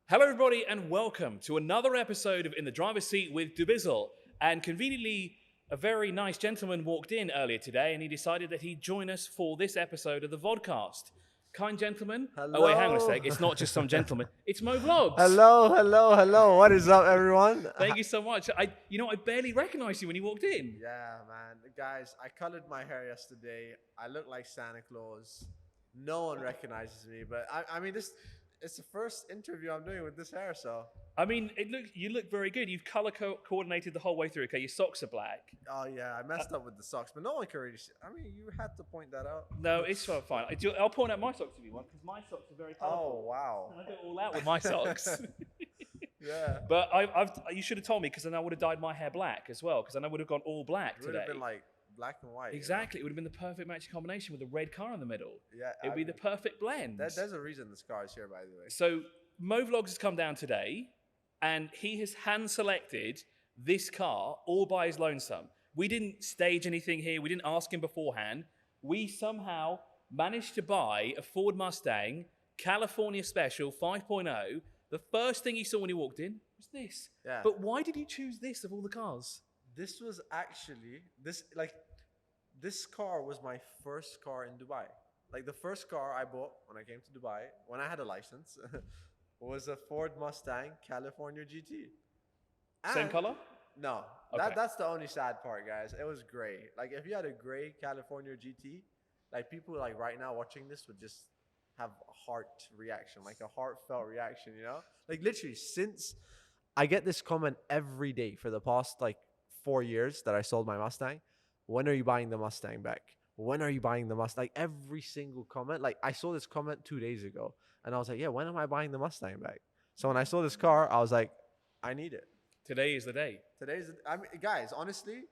Hello, everybody, and welcome to another episode of In the Driver's Seat with dubizzle. And conveniently, a very nice gentleman walked in earlier today, and he decided that he'd join us for this episode of the vodcast. Kind gentleman. Hello. Oh wait, hang on a sec. It's not just some gentleman. It's MoVlogs. Hello. What is up, everyone? Thank you so much. I barely recognized you when you walked in. Yeah, man. Guys, I colored my hair yesterday. I look like Santa Claus. No one recognizes me, but I mean, it's the first interview I'm doing with this hair, so. I mean, you look very good. You've color coordinated the whole way through. Okay, your socks are black. Oh yeah, I messed up with the socks, but no one can really see. I mean, you had to point that out. No, it's fine. I'll point out my socks if you want, because my socks are very colorful. Oh wow. I go all out with my socks. Yeah. But you should have told me, because then I would have dyed my hair black as well, because then I would have gone all black It would today. have been like black and white. Exactly. It would have been the perfect matching combination with a red car in the middle. Yeah. It would be the perfect blend. There's a reason this car is here, by the way. So MoVlogs has come down today, and he has hand-selected this car all by his lonesome. We didn't stage anything here. We didn't ask him beforehand. We somehow managed to buy a Ford Mustang California Special 5.0. The first thing he saw when he walked in was this. Yeah. But why did you choose this of all the cars? This was actually this car was my first car in Dubai. Like the first car I bought when I came to Dubai, when I had a license, was a Ford Mustang California GT. Same And- color? No, Okay. that's the only sad part, guys. It was gray. Like if you had a gray California GT, like people like right now watching this would just have a heart reaction, like a heartfelt reaction, you know? Like literally since I get this comment every day for the past like 4 years that I sold my Mustang. When are you buying the Mustang back? When are you buying the Mustang? Like every single comment. Like I saw this comment 2 days ago and I was like, yeah, when am I buying the Mustang back? So when I saw this car, I was like, I need it. Today is the day. I mean, guys, honestly,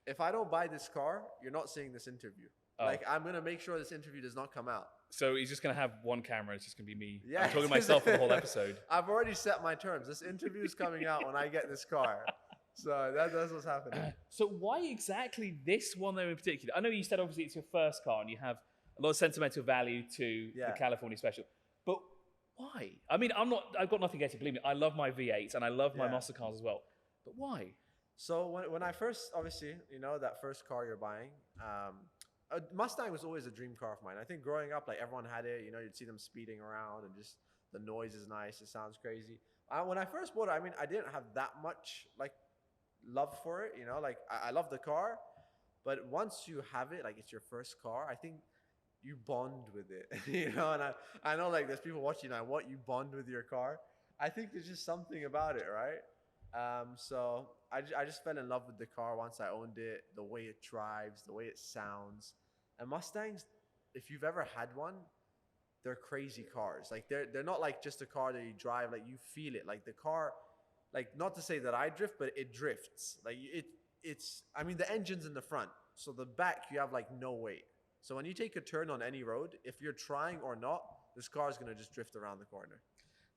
if I don't buy this car, you're not seeing this interview. Oh. Like I'm going to make sure this interview does not come out. So he's just going to have one camera. It's just going to be me. Yeah. I'm talking to myself for the whole episode. I've already set my terms. This interview is coming out when I get this car. So that's what's happening. So why exactly this one though in particular? I know you said obviously it's your first car and you have a lot of sentimental value to the California Special, but why? I mean, I've got nothing against it, believe me. I love my V8s and I love my muscle cars as well, but why? So when I first, obviously, you know, that first car you're buying, a Mustang was always a dream car of mine. I think growing up, like everyone had it, you know, you'd see them speeding around and just the noise is nice. It sounds crazy. When I first bought it, I mean, I didn't have that much like love for it, you know, like I love the car, but once you have it, like it's your first car, I think you bond with it, you know, and I know like there's people watching now, what you bond with your car. I think there's just something about it, right? So I just fell in love with the car once I owned it, the way it drives, the way it sounds. And Mustangs, if you've ever had one, they're crazy cars. Like they're not like just a car that you drive, like you feel it. Like the car, like not to say that I drift, but it drifts. Like it's I mean the engine's in the front, so the back you have like no weight. So when you take a turn on any road, if you're trying or not, this car is gonna just drift around the corner.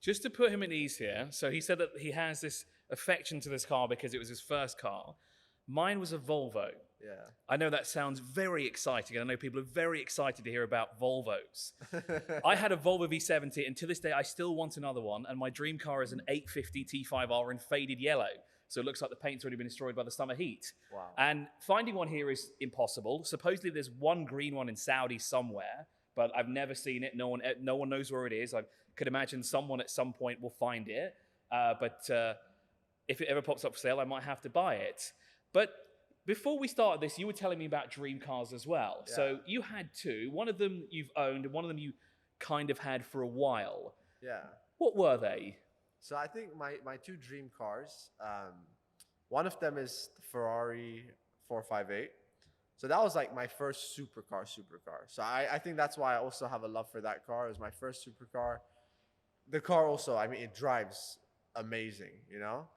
Just to put him at ease here, so he said that he has this affection to this car because it was his first car. Mine was a Volvo. Yeah. I know that sounds very exciting. I know people are very excited to hear about Volvos. I had a Volvo V70, and to this day, I still want another one. And my dream car is an 850 T5R in faded yellow. So it looks like the paint's already been destroyed by the summer heat. Wow. And finding one here is impossible. Supposedly, there's one green one in Saudi somewhere, but I've never seen it. No one knows where it is. I could imagine someone at some point will find it. But if it ever pops up for sale, I might have to buy it. But before we started this, you were telling me about dream cars as well. Yeah. So you had two. One of them you've owned, and one of them you kind of had for a while. Yeah. What were they? So I think my two dream cars, one of them is the Ferrari 458. So that was like my first supercar. So I think that's why I also have a love for that car. It was my first supercar. The car also, I mean, it drives amazing, you know?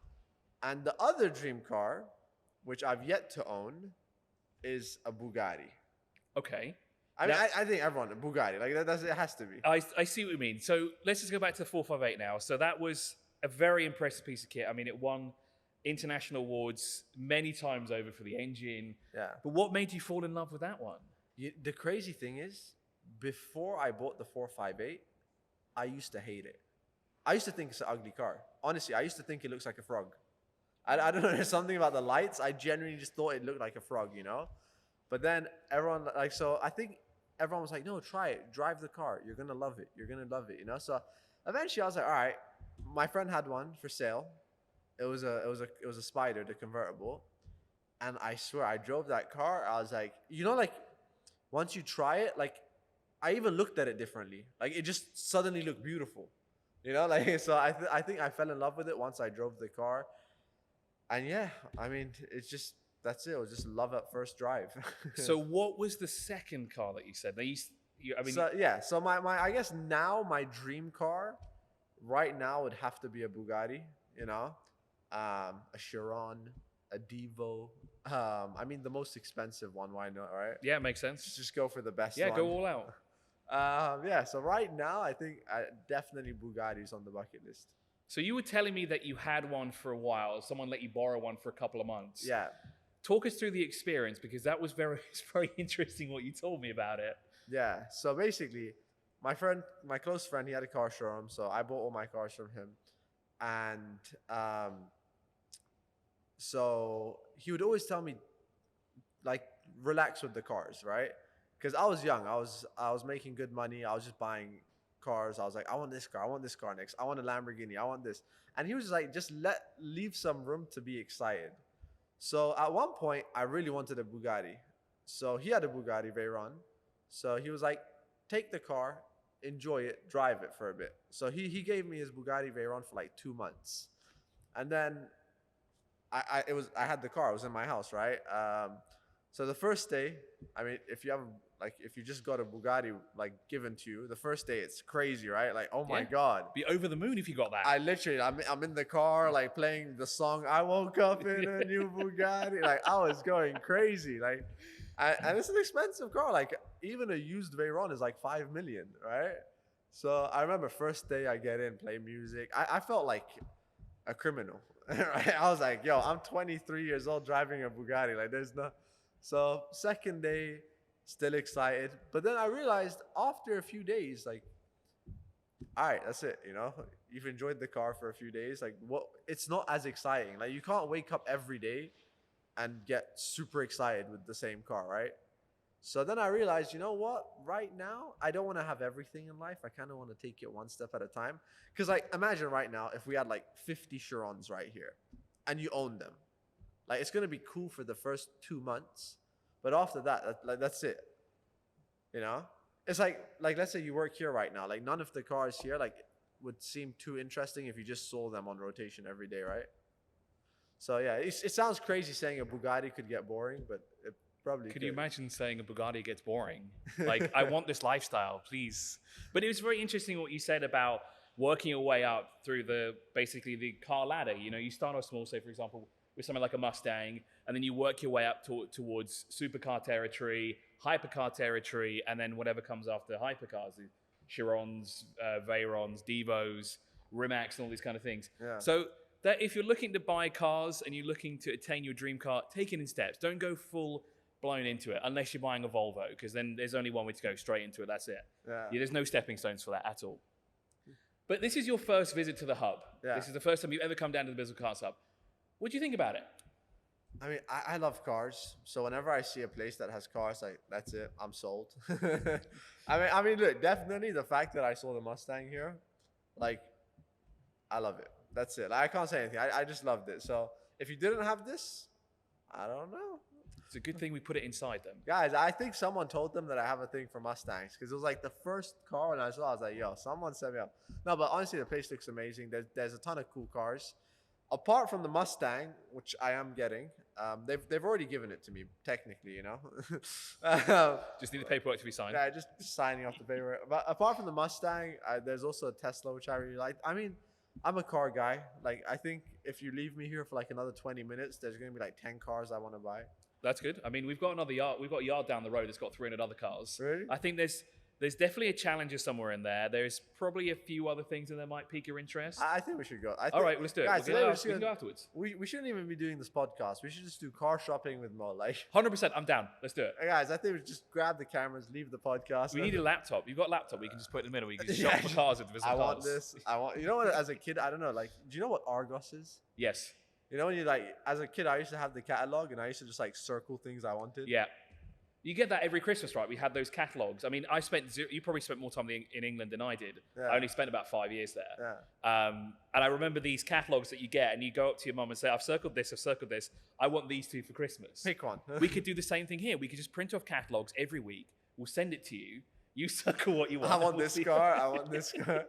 And the other dream car, which I've yet to own, is a Bugatti. Okay. I think everyone, a Bugatti, like it has to be. I see what you mean. So let's just go back to the 458 now. So that was a very impressive piece of kit. I mean, it won international awards many times over for the engine. Yeah. But what made you fall in love with that one? The crazy thing is, before I bought the 458, I used to hate it. I used to think it's an ugly car. Honestly, I used to think it looks like a frog. I don't know, there's something about the lights. I genuinely just thought it looked like a frog, you know? But then everyone, like, so I think everyone was like, no, try it. Drive the car. You're going to love it. You're going to love it, you know? So eventually I was like, all right. My friend had one for sale. It was a Spider, the convertible. And I swear, I drove that car. I was like, you know, like, once you try it, like, I even looked at it differently. Like, it just suddenly looked beautiful. You know, like, so I think I fell in love with it once I drove the car. And yeah, I mean, it's just, that's it. It was just love at first drive. So what was the second car that you said? So my I guess now my dream car right now would have to be a Bugatti, you know, a Chiron, a Devo. I mean, the most expensive one, why not, right? Yeah, it makes sense. Just go for the best one. Yeah, go all out. Yeah, so right now, I think definitely Bugatti's on the bucket list. So you were telling me that you had one for a while. Someone let you borrow one for a couple of months. Yeah. Talk us through the experience, because that was it's very interesting what you told me about it. Yeah, so basically, my close friend, he had a car showroom, so I bought all my cars from him. And so he would always tell me, like, relax with the cars, right? Because I was young, I was making good money, I was just buying cars. I was like, I want this car next, I want a Lamborghini, I want this. And he was just like, just leave some room to be excited. So at one point, I really wanted a Bugatti. So he had a Bugatti Veyron. So he was like, take the car, enjoy it, drive it for a bit. So he gave me his Bugatti Veyron for like 2 months. And then I had the car, it was in my house, right? So the first day, I mean, if you just got a Bugatti like given to you, the first day it's crazy, right? Like, oh my God. Be over the moon if you got that. I'm in the car, like, playing the song, I woke up in a new Bugatti. Like, I was going crazy. Like, and it's an expensive car. Like, even a used Veyron is like 5 million, right? So I remember first day I get in, play music. I felt like a criminal, right? I was like, yo, I'm 23 years old driving a Bugatti. Like, there's no... So second day, still excited. But then I realized after a few days, like, all right, that's it, you know? You've enjoyed the car for a few days. Like, it's not as exciting. Like, you can't wake up every day and get super excited with the same car, right? So then I realized, you know what? Right now, I don't want to have everything in life. I kind of want to take it one step at a time. Because, like, imagine right now if we had like 50 Chirons right here and you own them. Like, it's going to be cool for the first 2 months. But after that, that's it. You know? It's like, let's say you work here right now. Like, none of the cars here, like, would seem too interesting if you just saw them on rotation every day, right? So, yeah, it sounds crazy saying a Bugatti could get boring, but it probably could. You imagine saying a Bugatti gets boring? Like, I want this lifestyle, please. But it was very interesting what you said about working your way up through basically the car ladder. You know, you start off small, say, for example, with something like a Mustang, and then you work your way up towards supercar territory, hypercar territory, and then whatever comes after hypercars, Chirons, Veyrons, Devos, Rimacs, and all these kind of things. Yeah. So that if you're looking to buy cars and you're looking to attain your dream car, take it in steps. Don't go full blown into it unless you're buying a Volvo, because then there's only one way to go, straight into it. That's it. Yeah. There's no stepping stones for that at all. But this is your first visit to the hub. Yeah. This is the first time you've ever come down to the Bizzle Cars Hub. What do you think about it? I mean, I love cars. So whenever I see a place that has cars, like, that's it, I'm sold. I mean, look, definitely the fact that I saw the Mustang here, like, I love it. That's it. Like, I can't say anything. I just loved it. So if you didn't have this, I don't know. It's a good thing we put it inside them. Guys, I think someone told them that I have a thing for Mustangs, because it was like the first car when I saw, I was like, yo, someone set me up. No, but honestly, the place looks amazing. There's a ton of cool cars. Apart from the Mustang, which I am getting, they've already given it to me, technically, you know. Just need the paperwork to be signed. Yeah, just signing off the paperwork. But apart from the Mustang, there's also a Tesla, which I really like. I mean, I'm a car guy. Like, I think if you leave me here for like another 20 minutes, there's going to be like 10 cars I want to buy. That's good. I mean, we've got another yard. We've got a yard down the road that's got 300 other cars. Really? I think There's definitely a Challenger somewhere in there. There's probably a few other things that might pique your interest. I think we should go. All right, let's do it. Guys, We can go afterwards. We shouldn't even be doing this podcast. We should just do car shopping with Mo. Like 100%, I'm down. Let's do it. guys, I think we should just grab the cameras, leave the podcast. We need a laptop. You've got a laptop. We can just put it in the middle. We can just shop for cars with I want this. You know what? As a kid, I don't know. Like, do you know what Argos is? Yes. You know when you like, as a kid, I used to have the catalog and I used to just like circle things I wanted. Yeah. You get that every Christmas, right? We had those catalogs. I mean, you probably spent more time in England than I did. Yeah. I only spent about 5 years there. Yeah. And I remember these catalogs that you get, and you go up to your mum and say, I've circled this. I want these two for Christmas. Pick one. We could do the same thing here. We could just print off catalogs every week. We'll send it to you. You circle what you want. I want this car. I want this car.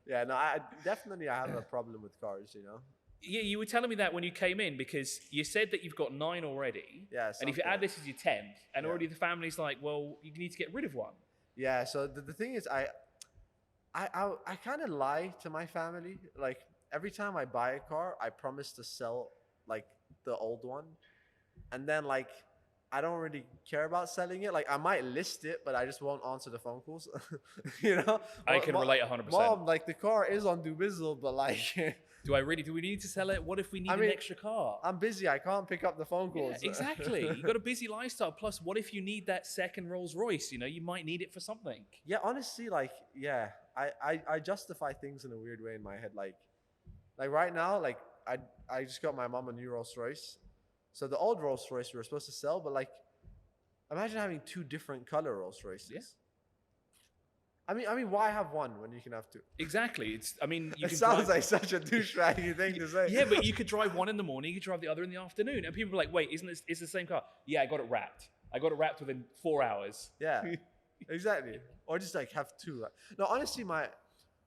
Yeah, no, I have a problem with cars, you know? Yeah, you were telling me that when you came in, because you said that you've got 9 already. Yeah. And if you add this as your 10th, and already the family's like, well, you need to get rid of one. Yeah, so the thing is, I kind of lie to my family. Like, every time I buy a car, I promise to sell, like, the old one. And then, like, I don't really care about selling it. Like, I might list it, but I just won't answer the phone calls. You know? I can relate 100%. Mom, like, the car is on dubizzle, but, like... Do we need to sell it? What if we need an extra car? I'm busy. I can't pick up the phone calls. Yeah, exactly. You've got a busy lifestyle. Plus, what if you need that second Rolls Royce? You know, you might need it for something. Yeah, honestly, like, yeah. I justify things in a weird way in my head. Like right now, like, I just got my mom a new Rolls Royce. So the old Rolls Royce we were supposed to sell, but, like, imagine having 2 different color Rolls Royces. Yeah. I mean, why have one when you can have 2? Exactly. It sounds like such a douchebaggy thing to say. Yeah, but you could drive one in the morning, you could drive the other in the afternoon, and people are like, "Wait, it's the same car?" Yeah, I got it wrapped. I got it wrapped within 4 hours. Yeah, exactly. Or just like have 2. No, honestly,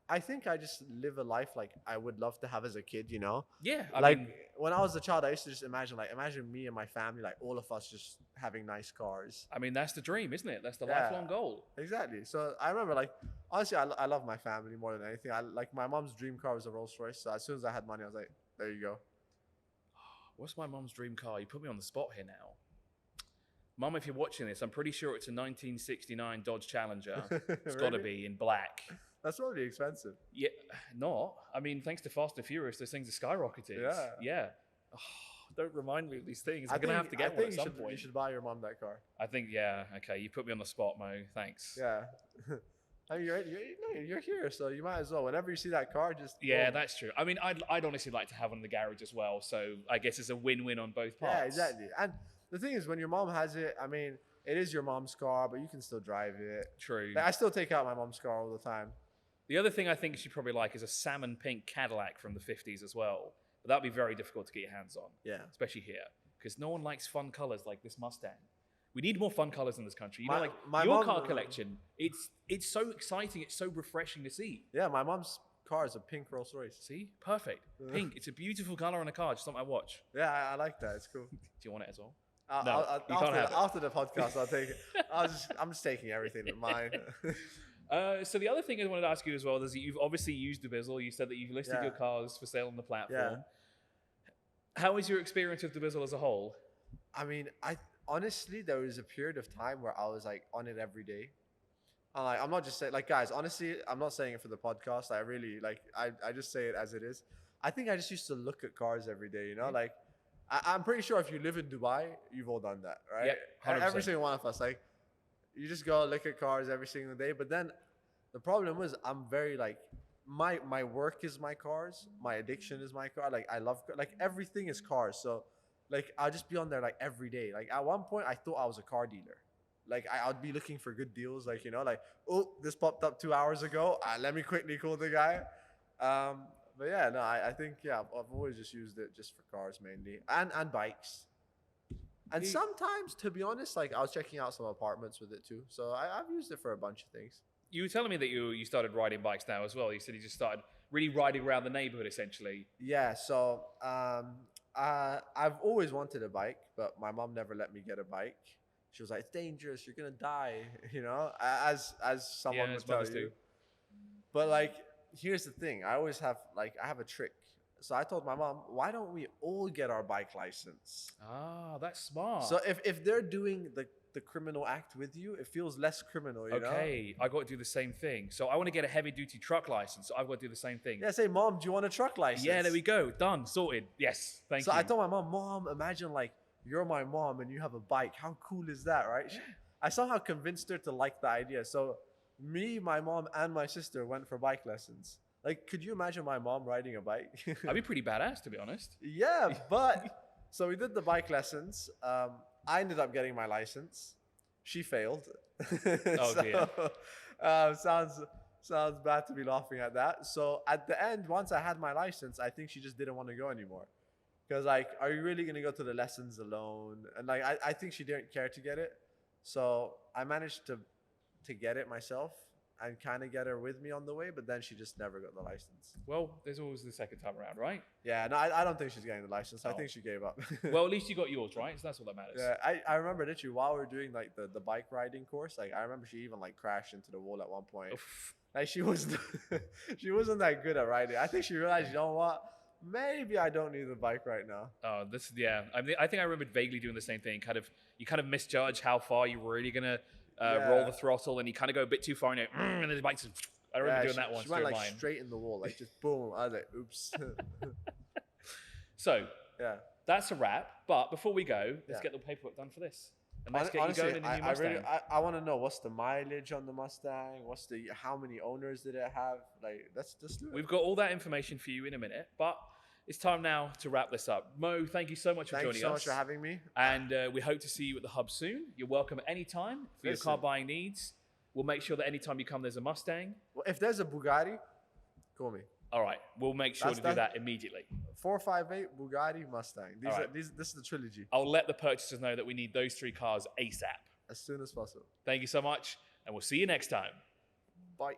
I think I just live a life like I would love to have as a kid, you know? Yeah. I mean, when I was a child, I used to just imagine me and my family, like all of us just having nice cars. I mean, that's the dream, isn't it? That's the lifelong goal. Exactly. So I remember, like, honestly, I love my family more than anything. Like, my mom's dream car was a Rolls Royce. So as soon as I had money, I was like, there you go. What's my mom's dream car? You put me on the spot here now. Mom, if you're watching this, I'm pretty sure it's a 1969 Dodge Challenger. It's got to be in black. That's probably expensive. Yeah, not. I mean, thanks to Fast and Furious, those things are skyrocketed. Yeah. Oh, don't remind me of these things. I'm going to have to get one at some point. You should buy your mom that car. I think, yeah. Okay, you put me on the spot, Mo. Thanks. Yeah. I mean, you're here, so you might as well. Whenever you see that car, just... Yeah, that's true. I mean, I'd honestly like to have one in the garage as well, so I guess it's a win-win on both parts. Yeah, exactly. And the thing is, when your mom has it, I mean, it is your mom's car, but you can still drive it. True. Like, I still take out my mom's car all the time. The other thing I think you should probably like is a salmon pink Cadillac from the 50s as well. But that'd be very difficult to get your hands on. Yeah. Especially here. Because no one likes fun colors like this Mustang. We need more fun colors in this country. You know, like your car collection, it's so exciting, it's so refreshing to see. Yeah, my mom's car is a pink Rolls Royce. See? Perfect. Pink. It's a beautiful color on a car, just on my watch. Yeah, I like that. It's cool. Do you want it as well? You can't have it. After the podcast, I'll take it. I'm just taking everything in mine. So the other thing I wanted to ask you as well is that you've obviously used dubizzle. You said that you've listed your cars for sale on the platform. Yeah. How is your experience with dubizzle as a whole? I mean, honestly, there was a period of time where I was like on it every day. I'm not just saying, like, guys, honestly, I'm not saying it for the podcast. I really, like, I just say it as it is. I think I just used to look at cars every day, you know? Like, I'm pretty sure if you live in Dubai, you've all done that, right? Yeah, 100%. Every single one of us, like, you just go look at cars every single day. But then the problem was I'm very, like, my work is my cars. My addiction is my car. Like, I love, like, everything is cars. So, like, I'll just be on there, like, every day. Like, at one point, I thought I was a car dealer. Like, I'd be looking for good deals. Like, you know, like, oh, this popped up 2 hours ago. Let me quickly call the guy. But yeah, no, I think, yeah, I've always just used it just for cars mainly. And bikes. And sometimes, to be honest, like, I was checking out some apartments with it too. So I've used it for a bunch of things. You were telling me that you started riding bikes now as well. You said you just started really riding around the neighborhood, essentially. Yeah, so I've always wanted a bike, but my mom never let me get a bike. She was like, it's dangerous, you're gonna die, you know, as someone would tell you. But, like, here's the thing. I always have, like, I have a trick. So I told my mom, why don't we all get our bike license? Ah, that's smart. So if they're doing the criminal act with you, it feels less criminal, you know? Okay, I got to do the same thing. So I want to get a heavy duty truck license. So I've got to do the same thing. Yeah, say, Mom, do you want a truck license? Yeah, there we go. Done. Sorted. Yes. Thank you. So I told my mom, imagine like you're my mom and you have a bike. How cool is that, right? I somehow convinced her to like the idea. So me, my mom, and my sister went for bike lessons. Like, could you imagine my mom riding a bike? I'd be pretty badass, to be honest. Yeah, but so we did the bike lessons. I ended up getting my license. She failed. Oh dear. Sounds bad to be laughing at that. So at the end, once I had my license, I think she just didn't want to go anymore. Because like, are you really gonna go to the lessons alone? And like, I think she didn't care to get it. So I managed to get it myself and kind of get her with me on the way, but then she just never got the license. Well, there's always the second time around, right? Yeah, no, I don't think she's getting the license. Oh. I think she gave up. Well, at least you got yours, right? So that's all that matters. Yeah, I remember literally while we were doing like the bike riding course, like I remember she even like crashed into the wall at one point. Oof. Like she wasn't that good at riding. I think she realized, you know what? Maybe I don't need the bike right now. Oh, yeah. I think I remembered vaguely doing the same thing. You kind of misjudge how far you're really gonna roll the throttle, and you kind of go a bit too far, and and then the bike's. I remember doing that once. She went like mine. straight in the wall, like just boom. I was like, oops. So yeah, that's a wrap. But before we go, let's Yeah. get the paperwork done for this, and let's get honestly, you going in the new Mustang. I want to know what's the mileage on the Mustang. How many owners did it have? Like, let's just do it. We've got all that information for you in a minute, but it's time now to wrap this up. Mo, thank you so much for joining us. Thanks so much for having me. And we hope to see you at the hub soon. You're welcome at any time for your car buying needs. We'll make sure that anytime you come, there's a Mustang. Well, if there's a Bugatti, call me. All right, we'll make sure to do that immediately. 458 Bugatti Mustang. This is the trilogy. I'll let the purchasers know that we need those 3 cars ASAP. As soon as possible. Thank you so much, and we'll see you next time. Bye.